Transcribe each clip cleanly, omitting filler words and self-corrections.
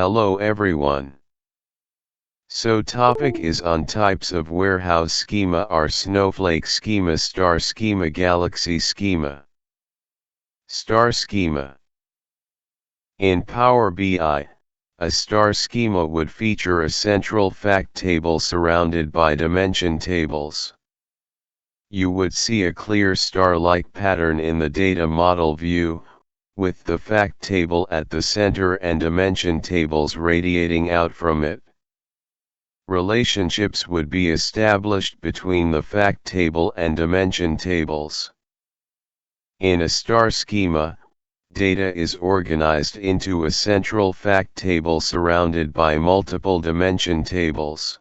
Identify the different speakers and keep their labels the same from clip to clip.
Speaker 1: Hello everyone. So topic is on types of warehouse schema are Snowflake schema, star schema, galaxy schema. Star schema. In Power BI, a star schema would feature a central fact table surrounded by dimension tables. You would see a clear star-like pattern in the data model view, with the fact table at the center and dimension tables radiating out from it. Relationships would be established between the fact table and dimension tables. In a star schema, data is organized into a central fact table surrounded by multiple dimension tables.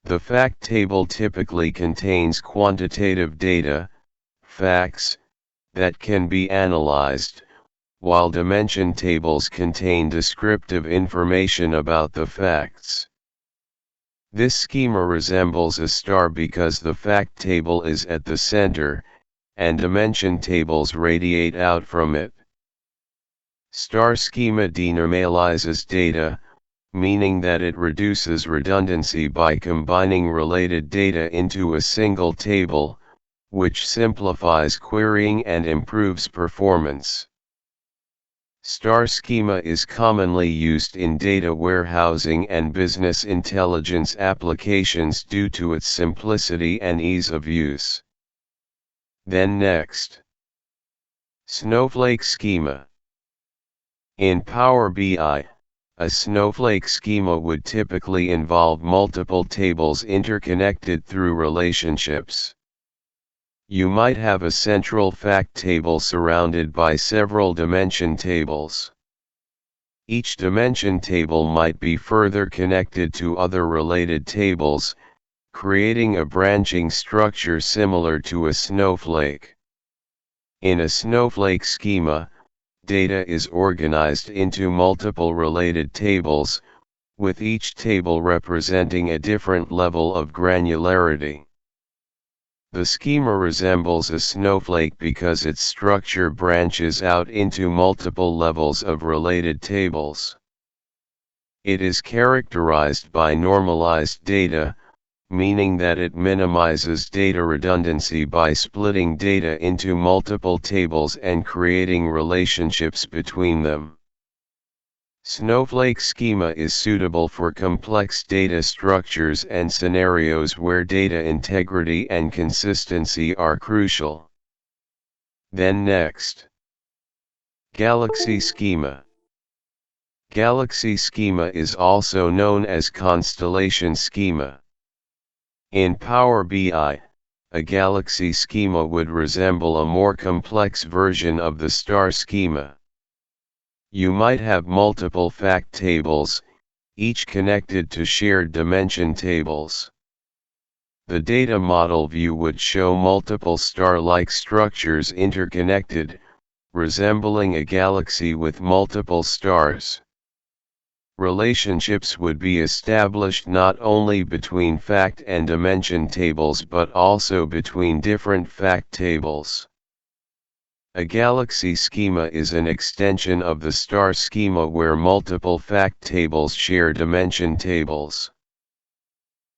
Speaker 1: The fact table typically contains quantitative data, facts, that can be analyzed, while dimension tables contain descriptive information about the facts. This schema resembles a star because the fact table is at the center, and dimension tables radiate out from it. Star schema denormalizes data, meaning that it reduces redundancy by combining related data into a single table, which simplifies querying and improves performance. Star schema is commonly used in data warehousing and business intelligence applications due to its simplicity and ease of use. Then next, Snowflake schema. In Power BI, a Snowflake schema would typically involve multiple tables interconnected through relationships. You might have a central fact table surrounded by several dimension tables. Each dimension table might be further connected to other related tables, creating a branching structure similar to a snowflake. In a snowflake schema, data is organized into multiple related tables, with each table representing a different level of granularity. The schema resembles a snowflake because its structure branches out into multiple levels of related tables. It is characterized by normalized data, meaning that it minimizes data redundancy by splitting data into multiple tables and creating relationships between them. Snowflake schema is suitable for complex data structures and scenarios where data integrity and consistency are crucial. Then next, Galaxy schema. Galaxy schema is also known as constellation schema. In Power BI, a galaxy schema would resemble a more complex version of the star schema. You might have multiple fact tables, each connected to shared dimension tables. The data model view would show multiple star-like structures interconnected, resembling a galaxy with multiple stars. Relationships would be established not only between fact and dimension tables but also between different fact tables. A galaxy schema is an extension of the star schema where multiple fact tables share dimension tables.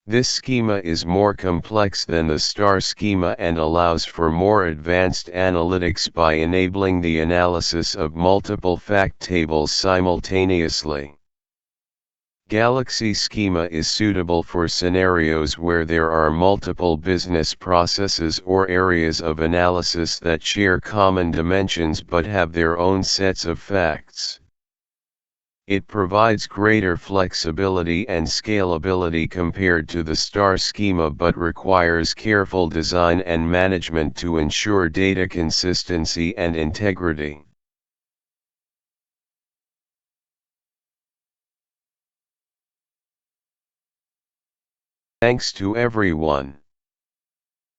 Speaker 1: This schema is more complex than the star schema and allows for more advanced analytics by enabling the analysis of multiple fact tables simultaneously. Galaxy schema is suitable for scenarios where there are multiple business processes or areas of analysis that share common dimensions but have their own sets of facts. It provides greater flexibility and scalability compared to the star schema but requires careful design and management to ensure data consistency and integrity. Thanks to everyone.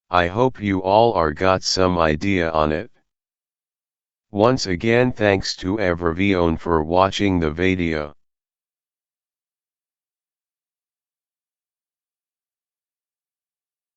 Speaker 1: I hope you all are got some idea on it. Once again thanks to everyone for watching the video.